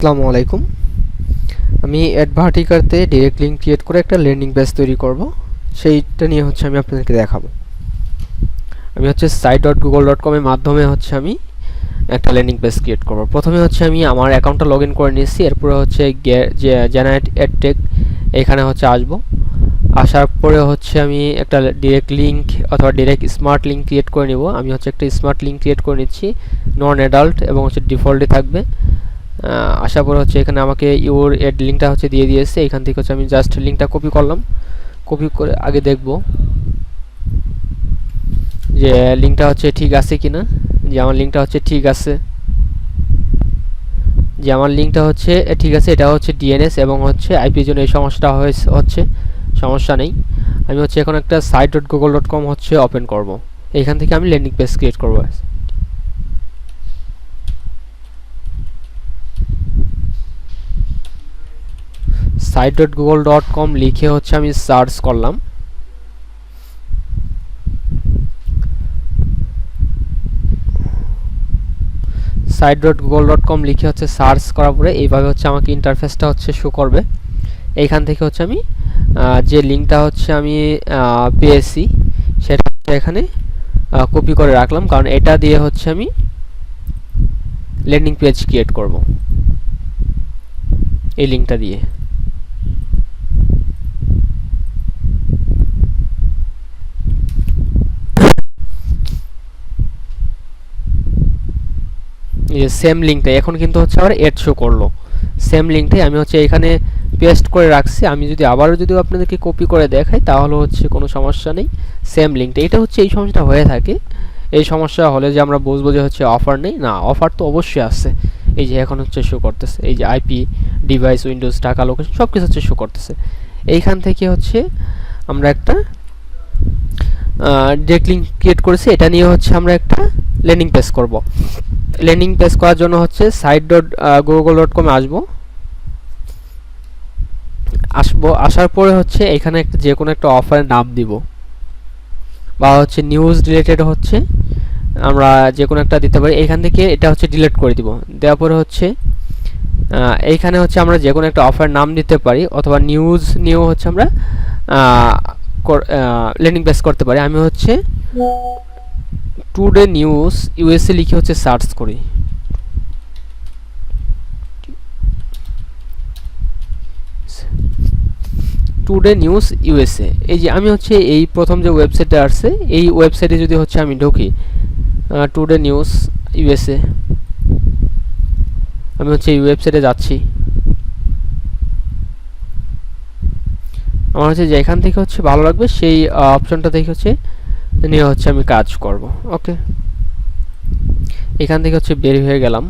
আসসালামু আলাইকুম। আমি অ্যাডভার্টিকাতে ডিরেক্ট লিঙ্ক ক্রিয়েট করে একটা ল্যান্ডিং পেজ তৈরি করব, সেইটা নিয়ে আমি আপনাদেরকে দেখাবো। আমি site.google.com এর মাধ্যমে আমি একটা ল্যান্ডিং পেজ ক্রিয়েট করব। প্রথমে আমি আমার অ্যাকাউন্টটা লগ ইন করে নিয়েছি। এরপরে জেনারেট অ্যাডটেক এখানে আসবো। আসার পরে আমি একটা ডিরেক্ট লিঙ্ক অথবা ডিরেক্ট স্মার্ট লিঙ্ক ক্রিয়েট করে নিব। আমি একটা স্মার্ট লিঙ্ক ক্রিয়েট করে নিচ্ছি, নন অ্যাডাল্ট এবং ডিফল্টে থাকবে। আশা করি এখানে আমাকে ইউর এড লিঙ্কটা দিয়ে দিয়েছে। এখান থেকে আমি জাস্ট লিঙ্কটা কপি করলাম। কপি করে আগে দেখব যে লিঙ্কটা ঠিক আছে কিনা, যে আমার লিঙ্কটা ঠিক আছে, যে আমার লিঙ্কটা ঠিক আছে। এটা ডিএনএস এবং আইপি জন্য এই সমস্যাটা হচ্ছে, সমস্যা নেই। আমি এখন একটা site.google.com ওপেন করব। এখান থেকে আমি ল্যান্ডিং পেজ ক্রিয়েট করব। site.google.com লিখে আমি সার্চ করলাম। site.google.com লিখে সার্চ করার পরে এইভাবে আমাকে ইন্টারফেসটা শো করবে। এইখান থেকে আমি যে লিঙ্কটা আমি পেয়েছি সেটা এখানে কপি করে রাখলাম, কারণ এটা দিয়ে আমি ল্যান্ডিং পেজ ক্রিয়েট করব এই লিঙ্কটা দিয়ে। এই যে সেম লিঙ্কটা এখন কিন্তু আবার এড শো করলো। সেম লিঙ্কটাই আমি এখানে পেস্ট করে রাখছি। আমি যদি আবারও আপনাদেরকে কপি করে দেখাই তাহলে কোনো সমস্যা নেই। সেম লিঙ্কটা, এটা এই সমস্যাটা হয়ে থাকে। এই সমস্যা হলে যে আমরা বুঝবো যে অফার নেই, না অফার তো অবশ্যই আছে। এই যে এখন শো করতেছে, এই যে আইপি, ডিভাইস, উইন্ডোজ, টাকা, লোকেশন সব কিছু শো করতেছে। এইখান থেকে আমরা একটা ডিরেক্ট লিঙ্ক ক্রিয়েট করেছি। এটা নিয়ে আমরা একটা ল্যান্ডিং পেজ করব। ল্যান্ডিং পেজ করার জন্য site.google.com আসার পরে এখানে যে কোনো একটা অফারের নাম দিব, বা নিউজ রিলেটেড আমরা যে কোনো একটা দিতে পারি। এখান থেকে এটা ডিলিট করে দিব। দেওয়ার পরে এইখানে আমরা যে কোনো একটা অফারের নাম দিতে পারি, অথবা নিউজ নিয়েও আমরা ল্যান্ডিং পেজ করতে পারি। আমি টুডে নিউজ ইউএসএ লিখে সার্চ করি। টুডে নিউজ ইউএসএ, এই যে আমি এই প্রথম যে ওয়েবসাইটটা আসছে এই ওয়েবসাইটে যদি আমি ঢুকি, টুডে নিউজ ইউএসএ, আমি এই ওয়েবসাইটে যাচ্ছি। আমার যে এখান থেকে ভালো লাগবে সেই অপশনটা দেখে নিয়ে আমি কাজ করব। ওকে, এখান থেকে বের হয়ে গেলাম।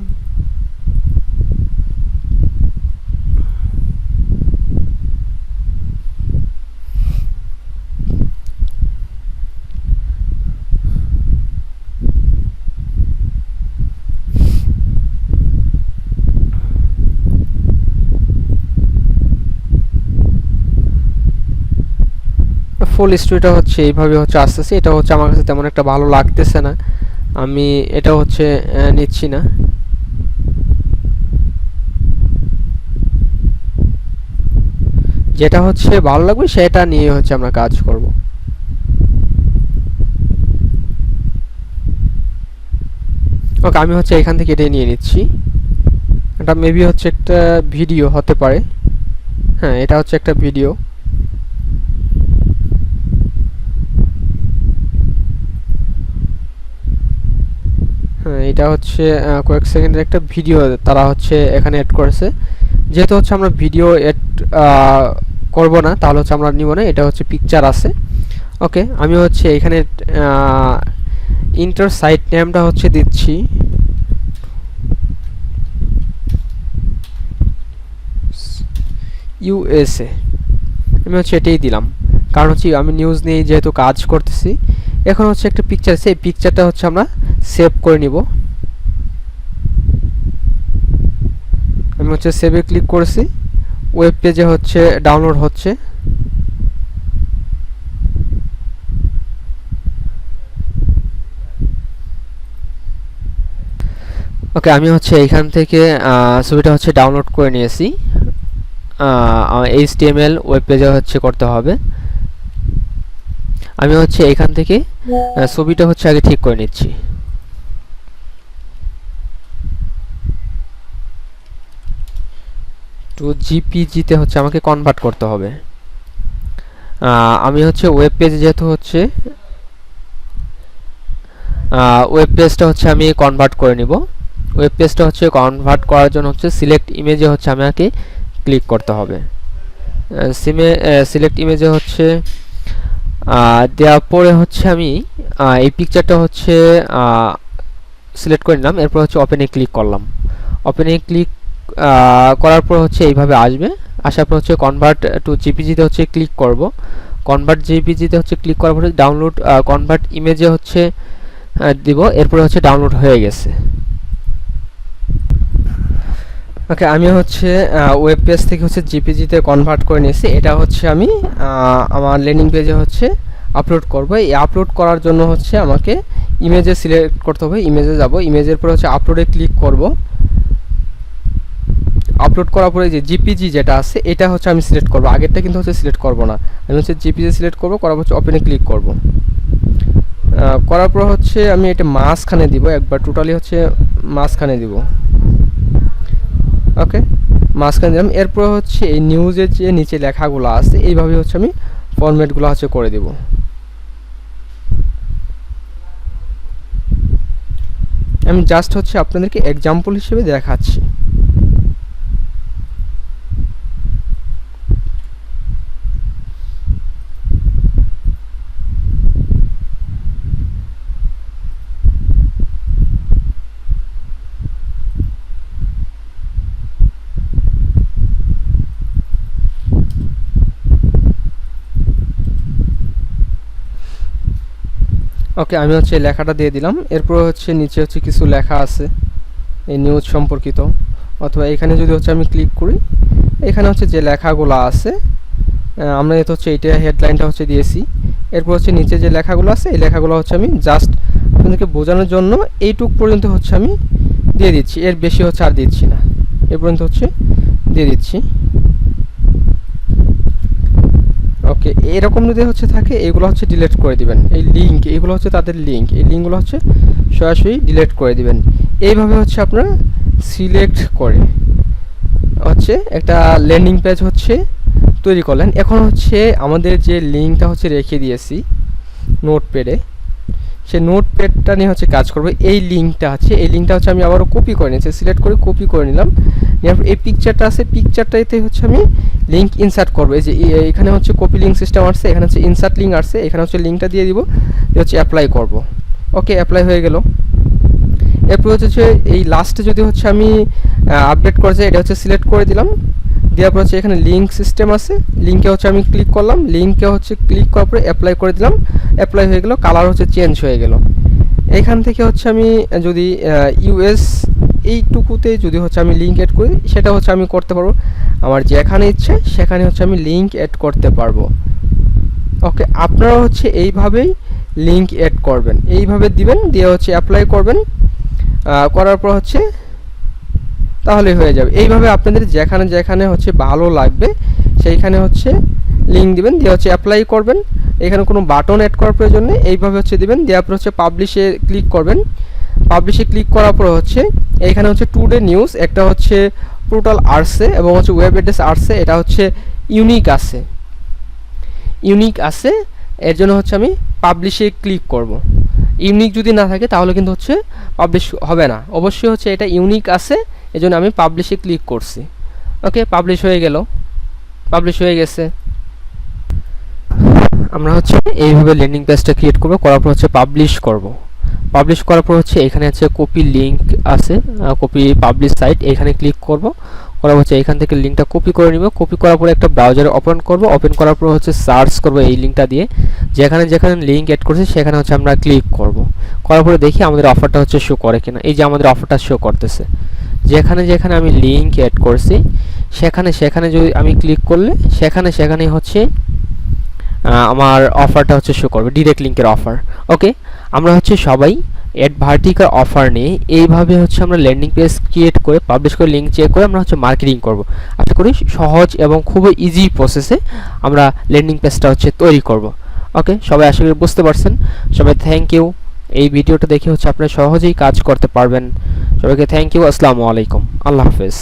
ফুল স্টোরিটা এইভাবে আসতেছে। এটা আমার কাছে তেমন একটা ভালো লাগতেছে না, আমি এটা নিচ্ছি না। যেটা ভালো লাগবে সেটা নিয়ে আমরা কাজ করব। ওকে, আমি এখান থেকে এটাই নিয়ে নিচ্ছি। এটা মেবি একটা ভিডিও হতে পারে। হ্যাঁ, এটা একটা ভিডিও। এটা কয়েক সেকেন্ডের একটা ভিডিও তারা এখানে অ্যাড করেছে। যেহেতু আমরা ভিডিও অ্যাড করব না, তাহলে আমরা নিব না। এটা পিকচার আছে। ওকে, আমি এখানে ইন্টার সাইট নেমটা দিচ্ছি ইউএসএ। আমি এটাই দিলাম, কারণ আমি নিউজ নিয়ে যেহেতু কাজ করতেছি। এখন একটা পিকচার আছে, এই পিকচারটা আমরা সেভ করে নিব। আমি সেভে ক্লিক করেছি। ওয়েব পেজে ডাউনলোড হচ্ছে। ওকে, আমি হচ্ছে এইখান থেকে ছবিটা হচ্ছে ডাউনলোড করে নিয়েছি। HTML ওয়েব পেজে হচ্ছে করতে হবে। আমি হচ্ছে এইখান থেকে ছবিটা হচ্ছে আগে ঠিক করে নিচ্ছি। টু জিপিজিতে হচ্ছে আমাকে কনভার্ট করতে হবে। আমি হচ্ছে ওয়েব পেজ যেহেতু হচ্ছে ওয়েব পেজটা হচ্ছে আমি কনভার্ট করে নিব। ওয়েব পেজটা হচ্ছে কনভার্ট করার জন্য হচ্ছে সিলেক্ট ইমেজে হচ্ছে আমাকে ক্লিক করতে হবে। সিলেক্ট ইমেজে হচ্ছে দেওয়ার পরে হচ্ছে আমি এই পিকচারটা হচ্ছে সিলেক্ট করে নিলাম। এরপর হচ্ছে ওপেনে ক্লিক করলাম। ওপেনে ক্লিক করার পর হচ্ছে এইভাবে আসবে। আসার পর হচ্ছে কনভার্ট টু জিপিজিতে হচ্ছে ক্লিক করব। কনভার্ট জিপিজিতে হচ্ছে ক্লিক করার পরে ডাউনলোড কনভার্ট ইমেজে হচ্ছে দিব। এরপরে হচ্ছে ডাউনলোড হয়ে গেছে। ওকে, আমি হচ্ছে ওয়েব পেজ থেকে হচ্ছে জিপিজিতে কনভার্ট করে নিয়েছি। এটা হচ্ছে আমি আমার ল্যান্ডিং পেজে হচ্ছে আপলোড করব। এই আপলোড করার জন্য হচ্ছে আমাকে ইমেজে সিলেক্ট করতে হবে। ইমেজে যাব, ইমেজের পরে হচ্ছে আপলোডে ক্লিক করব। আপলোড করার পরে যে জিপিজি যেটা আছে এটা হচ্ছে আমি সিলেক্ট করব। আগেরটা কিন্তু হচ্ছে সিলেক্ট করব না, আমি হচ্ছে জিপিজি সিলেক্ট করব। করার পর হচ্ছে ওপেনে ক্লিক করব। করার পর হচ্ছে আমি এটা মাঝখানে দিব, একবার টোটালি হচ্ছে মাঝখানে দিব। ওকে, মাঝখানে দিলাম। এরপর হচ্ছে এই নিউজের যে নিচে লেখাগুলো আছে এইভাবে হচ্ছে আমি ফরম্যাটগুলো হচ্ছে করে দেব। আমি জাস্ট হচ্ছে আপনাদেরকে এক্সাম্পল হিসেবে দেখাচ্ছি। ওকে, আমি হচ্ছে লেখাটা দিয়ে দিলাম। এরপর হচ্ছে নিচে হচ্ছে কিছু লেখা আছে এই নিউজ সম্পর্কিত, অথবা এখানে যদি হচ্ছে আমি ক্লিক করি এখানে হচ্ছে যে লেখাগুলো আছে আমরা এটা হচ্ছে এইটা হেডলাইনটা হচ্ছে দিয়েছি। এরপর হচ্ছে নিচে যে লেখাগুলো আছে এই লেখাগুলো হচ্ছে আমি জাস্ট আপনাদেরকে বোঝানোর জন্য এইটুক পর্যন্ত হচ্ছে আমি দিয়ে দিচ্ছি, এর বেশি হচ্ছে আর দিচ্ছি না, এ পর্যন্ত হচ্ছে দিয়ে দিচ্ছি। ওকে, এরকম যদি হচ্ছে থাকে এগুলো হচ্ছে ডিলিট করে দিবেন। এই লিঙ্ক এগুলো হচ্ছে তাদের লিঙ্ক, এই লিঙ্কগুলো হচ্ছে সরাসরি ডিলিট করে দিবেন। এইভাবে হচ্ছে আপনারা সিলেক্ট করে হচ্ছে একটা ল্যান্ডিং পেজ হচ্ছে তৈরি করলেন। এখন হচ্ছে আমাদের যে লিঙ্কটা হচ্ছে রেখে দিয়েছি নোটপ্যাডে, সেই নোটপ্যাডটা নিয়ে হচ্ছে কাজ করবে। এই লিঙ্কটা হচ্ছে আমি আবারও কপি করে নিয়েছি, সিলেক্ট করে কপি করে নিলাম। নেওয়ার এই পিকচারটা আছে, পিকচারটাতে হচ্ছে আমি লিঙ্ক ইনসার্ট করবো। এই যে এখানে হচ্ছে কপি লিঙ্ক সিস্টেম আসছে, এখানে হচ্ছে ইনসার্ট লিঙ্ক আসছে, এখানে হচ্ছে লিঙ্কটা দিয়ে দিব, হচ্ছে অ্যাপ্লাই করব। ওকে, অ্যাপ্লাই হয়ে গেল। এরপর হচ্ছে এই লাস্টে যদি হচ্ছে আমি আপডেট করেছি এটা হচ্ছে সিলেক্ট করে দিলাম। দেওয়ার পর হচ্ছে এখানে লিঙ্ক সিস্টেম আছে, লিঙ্কে হচ্ছে আমি ক্লিক করলাম, লিঙ্কে হচ্ছে ক্লিক করার পরে অ্যাপ্লাই করে দিলাম। অ্যাপ্লাই হয়ে গেল, কালার হচ্ছে চেঞ্জ হয়ে গেল। এখান থেকে হচ্ছে আমি যদি ইউএস এইটুকুতে যদি হচ্ছে আমি লিঙ্ক অ্যাড করি সেটা হচ্ছে আমি করতে পারবো, আমার যেখানে ইচ্ছে সেখানে হচ্ছে আমি লিঙ্ক অ্যাড করতে পারবো। ওকে, আপনারা হচ্ছে এইভাবেই লিঙ্ক অ্যাড করবেন, এইভাবে দিবেন, দিয়ে হচ্ছে অ্যাপ্লাই করবেন। করার পর হচ্ছে তাহলে হয়ে যাবে। এইভাবে আপনাদের যেখানে যেখানে হচ্ছে ভালো লাগবে সেইখানে হচ্ছে লিঙ্ক দিবেন, দিয়ে হচ্ছে অ্যাপ্লাই করবেন। এখানে কোনো বাটন অ্যাড করার প্রয়োজন নেই, এইভাবে হচ্ছে দিবেন। দেওয়ার পর হচ্ছে পাবলিশে ক্লিক করবেন। পাবলিশে ক্লিক করার পর হচ্ছে এইখানে হচ্ছে টুডে নিউজ একটা হচ্ছে পোর্টাল আসছে এবং হচ্ছে ওয়েব অ্যাড্রেস আসছে, এটা হচ্ছে ইউনিক আছে, এর জন্য হচ্ছে আমি পাবলিশে ক্লিক করব। ইউনিক যদি না থাকে তাহলে কিন্তু হচ্ছে পাবলিশ হবে না, অবশ্যই হচ্ছে এটা ইউনিক আছে, এজন্য আমি পাবলিশে ক্লিক করছি। ওকে, পাবলিশ হয়ে গেল, পাবলিশ হয়ে গেছে। আমরা হচ্ছে এইভাবে ল্যান্ডিং পেজটা ক্রিয়েট করব, করার পর হচ্ছে পাবলিশ করব। পাবলিশ করার পর হচ্ছে এখানে আছে কপি লিঙ্ক আছে, কপি পাবলিশ সাইট, এখানে ক্লিক করব। করার হচ্ছে এখান থেকে লিঙ্কটা কপি করে নিব। কপি করার পরে একটা ব্রাউজারে ওপেন করব। ওপেন করার পর হচ্ছে সার্চ করব এই লিঙ্কটা দিয়ে, যেখানে যেখানে লিঙ্ক অ্যাড করছে সেখানে হচ্ছে আমরা ক্লিক করব। করার পরে দেখি আমাদের অফারটা হচ্ছে শো করে কিনা। এই যে আমাদের অফারটা শো করতেছে, যেখানে যেখানে আমি লিঙ্ক অ্যাড করছি সেখানে সেখানে যদি আমি ক্লিক করলে সেখানে সেখানে হচ্ছে আমার অফারটা হচ্ছে শো করবে, ডিরেক্ট লিঙ্কের অফার। ওকে, আমরা হচ্ছে সবাই অ্যাড ভার্টিকার অফার নিয়ে এইভাবে হচ্ছে আমরা ল্যান্ডিং পেজ ক্রিয়েট করে পাবলিশ করে লিঙ্ক চেক করে আমরা হচ্ছে মার্কেটিং করব। আশা করি সহজ এবং খুবই ইজি প্রসেসে আমরা ল্যান্ডিং পেজটা হচ্ছে তৈরি করব। ওকে, সবাই আশা করি বুঝতে পারছেন। সবাই থ্যাংক ইউ। এই ভিডিওটা দেখে হচ্ছে আপনারা সহজেই কাজ করতে পারবেন। সবাইকে থ্যাংক ইউ। আসসালামু আলাইকুম। আল্লাহ হাফেজ।